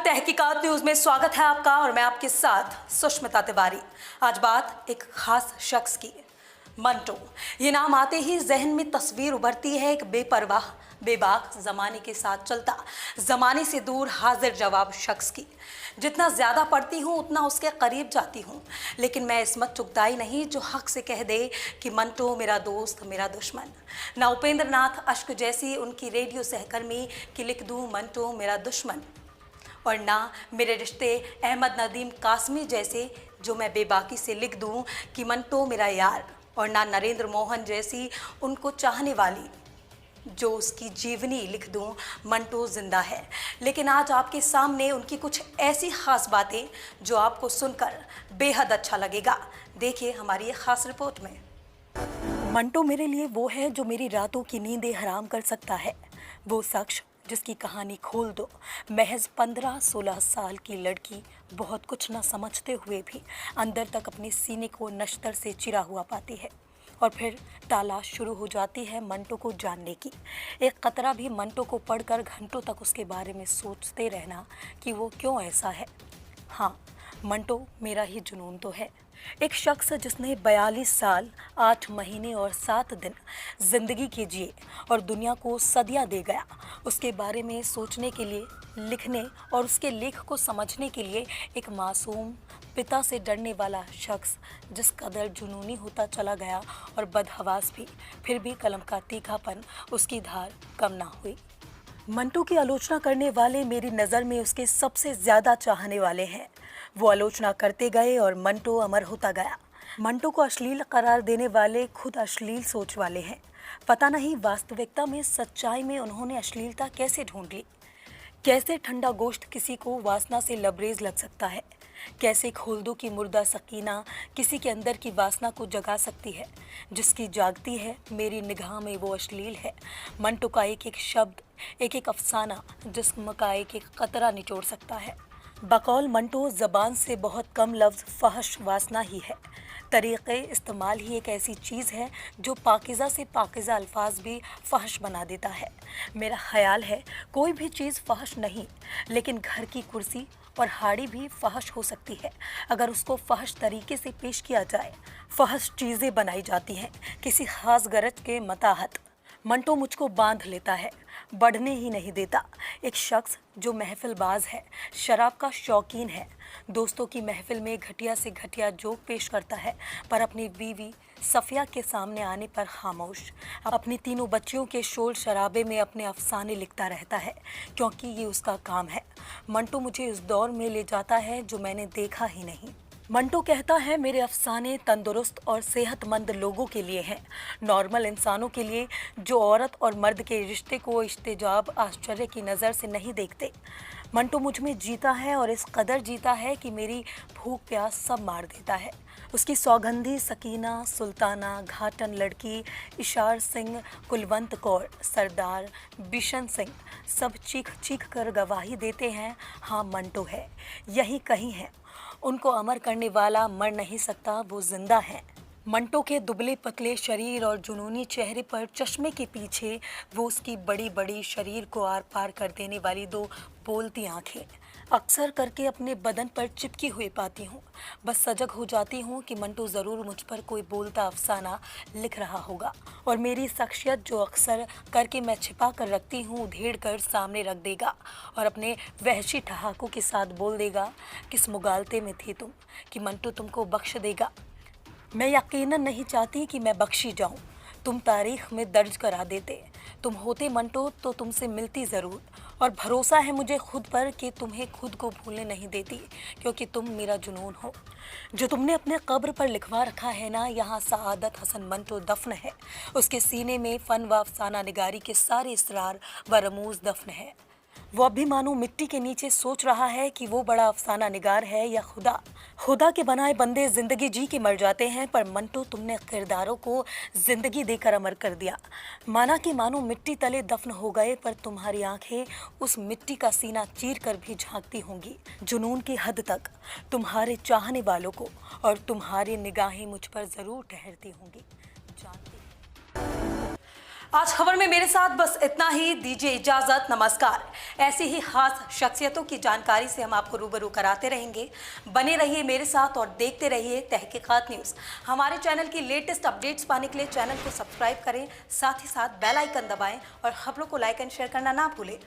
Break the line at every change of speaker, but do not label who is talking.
तहकीकात न्यूज में स्वागत है आपका और मैं आपके साथ सुष्मिता तिवारी। आज बात एक खास शख्स की, मंटो। ये नाम आते ही जहन में तस्वीर उभरती है एक बेपरवाह, बेबाक, जमाने के साथ चलता, जमाने से दूर हाजिर जवाब शख्स की। जितना ज्यादा पढ़ती हूँ उतना उसके करीब जाती हूँ, लेकिन मैं इसमत चुगताई नहीं जो हक से कह दे कि मंटो मेरा दोस्त मेरा दुश्मन। ना उपेंद्र नाथ अश्क जैसी उनकी रेडियो सहकर्मी कि लिख दूँ मंटो मेरा दुश्मन, और ना मेरे रिश्ते अहमद नदीम कासमी जैसे जो मैं बेबाकी से लिख दूं कि मंटो मेरा यार, और ना नरेंद्र मोहन जैसी उनको चाहने वाली जो उसकी जीवनी लिख दूं मंटो जिंदा है। लेकिन आज आपके सामने उनकी कुछ ऐसी खास बातें जो आपको सुनकर बेहद अच्छा लगेगा। देखिए हमारी ये खास रिपोर्ट में। मंटो मेरे लिए वो है जो मेरी रातों की नींदें हराम कर सकता है, वो शख्स जिसकी कहानी खोल दो महज 15-16 साल की लड़की बहुत कुछ न समझते हुए भी अंदर तक अपने सीने को नश्तर से चिरा हुआ पाती है, और फिर तलाश शुरू हो जाती है मंटो को जानने की। एक कतरा भी मंटो को पढ़कर घंटों तक उसके बारे में सोचते रहना कि वो क्यों ऐसा है। हाँ, मंटो मेरा ही जुनून तो है। एक शख्स जिसने 42 साल 8 महीने और 7 दिन जिंदगी के जिए और दुनिया को सदियां दे गया। उसके बारे में सोचने के लिए, लिखने और उसके लेख को समझने के लिए एक मासूम पिता से डरने वाला शख्स जिस कदर जुनूनी होता चला गया और बदहवास भी, फिर भी कलम का तीखापन उसकी धार कम ना हुई। मंटो की आलोचना करने वाले मेरी नज़र में उसके सबसे ज़्यादा चाहने वाले हैं। वो आलोचना करते गए और मंटो अमर होता गया। मंटो को अश्लील करार देने वाले खुद अश्लील सोच वाले हैं। पता नहीं वास्तविकता में, सच्चाई में उन्होंने अश्लीलता कैसे ढूंढ ली। कैसे ठंडा गोश्त किसी को वासना से लबरेज लग सकता है, कैसे खोल की मुर्दा सकीना किसी के अंदर की वासना को जगा सकती है। जिसकी जागती है मेरी निगाह में वो अश्लील है। मंटो का एक एक शब्द, एक एक अफसाना जिस्म का एक एक कतरा निचोड़ सकता है। बकौल मंटो ज़बान से बहुत कम लफ्ज़ फहश वासना ही है। तरीक़े इस्तेमाल ही एक ऐसी चीज़ है जो पाकिज़ा से पाकिज़ा अल्फाज भी फहश बना देता है। मेरा ख़याल है कोई भी चीज़ फहश नहीं, लेकिन घर की कुर्सी और हाड़ी भी फहश हो सकती है अगर उसको फहश तरीके से पेश किया जाए। फहश चीज़ें बनाई जाती हैं किसी ख़ास गरज के मताहत। मंटो मुझको बांध लेता है, बढ़ने ही नहीं देता। एक शख्स जो महफिलबाज है, शराब का शौकीन है, दोस्तों की महफिल में घटिया से घटिया जोक पेश करता है, पर अपनी बीवी सफ़िया के सामने आने पर खामोश। अपनी तीनों बच्चियों के शोर शराबे में अपने अफसाने लिखता रहता है क्योंकि ये उसका काम है। मंटो मुझे इस दौर में ले जाता है जो मैंने देखा ही नहीं। मंटो कहता है मेरे अफसाने तंदुरुस्त और सेहतमंद लोगों के लिए हैं, नॉर्मल इंसानों के लिए जो औरत और मर्द के रिश्ते को इश्तेजाब आश्चर्य की नज़र से नहीं देखते। मंटो मुझ में जीता है और इस कदर जीता है कि मेरी भूख प्यास सब मार देता है। उसकी सौगंधी सकीना, सुल्ताना, घाटन लड़की, इशार सिंह, कुलवंत कौर, सरदार, बिशन सिंह सब चीख चीख कर गवाही देते हैं, हाँ मंटो है, यही कहीं है। उनको अमर करने वाला मर नहीं सकता, वो जिंदा है। मंटो के दुबले पतले शरीर और जुनूनी चेहरे पर चश्मे के पीछे वो उसकी बड़ी बड़ी शरीर को आर पार कर देने वाली दो बोलती आंखें अक्सर करके अपने बदन पर चिपकी हुई पाती हूँ। बस सजग हो जाती हूँ कि मंटो ज़रूर मुझ पर कोई बोलता अफसाना लिख रहा होगा और मेरी शख्सियत जो अक्सर करके मैं छिपा कर रखती हूँ उधेड़ कर सामने रख देगा और अपने वहशी ठहाकों के साथ बोल देगा, किस मुगालते में थी तुम कि मंटो तुमको बख्श देगा। मैं यकीनन नहीं चाहती कि मैं बख्शी जाऊं, तुम तारीख में दर्ज करा देते। तुम होते मंटो तो तुमसे मिलती ज़रूर, और भरोसा है मुझे खुद पर कि तुम्हें खुद को भूलने नहीं देती, क्योंकि तुम मेरा जुनून हो। जो तुमने अपने कब्र पर लिखवा रखा है ना, यहाँ सआदत हसन मंटो दफन है, उसके सीने में फ़न व अफसाना निगारी के सारे इसरार व रमूज़ दफन है। वो अभी मानो मिट्टी के नीचे सोच रहा है कि वो बड़ा अफसाना निगार है या खुदा। खुदा के बनाए बंदे जिंदगी जी के मर जाते हैं, पर मंटो तुमने किरदारों को जिंदगी देकर अमर कर दिया। माना कि मानो मिट्टी तले दफन हो गए, पर तुम्हारी आंखें उस मिट्टी का सीना चीर कर भी झांकती होंगी जुनून की हद तक तुम्हारे चाहने वालों को, और तुम्हारी निगाहें मुझ पर ज़रूर ठहरती होंगी। जानती आज खबर में मेरे साथ बस इतना ही। दीजिए इजाजत, नमस्कार। ऐसी ही खास शख्सियतों की जानकारी से हम आपको रूबरू कराते रहेंगे। बने रहिए मेरे साथ और देखते रहिए तहकीकात न्यूज़। हमारे चैनल की लेटेस्ट अपडेट्स पाने के लिए चैनल को सब्सक्राइब करें, साथ ही साथ बेल आइकन दबाएं और खबरों को लाइक एंड शेयर करना ना भूलें।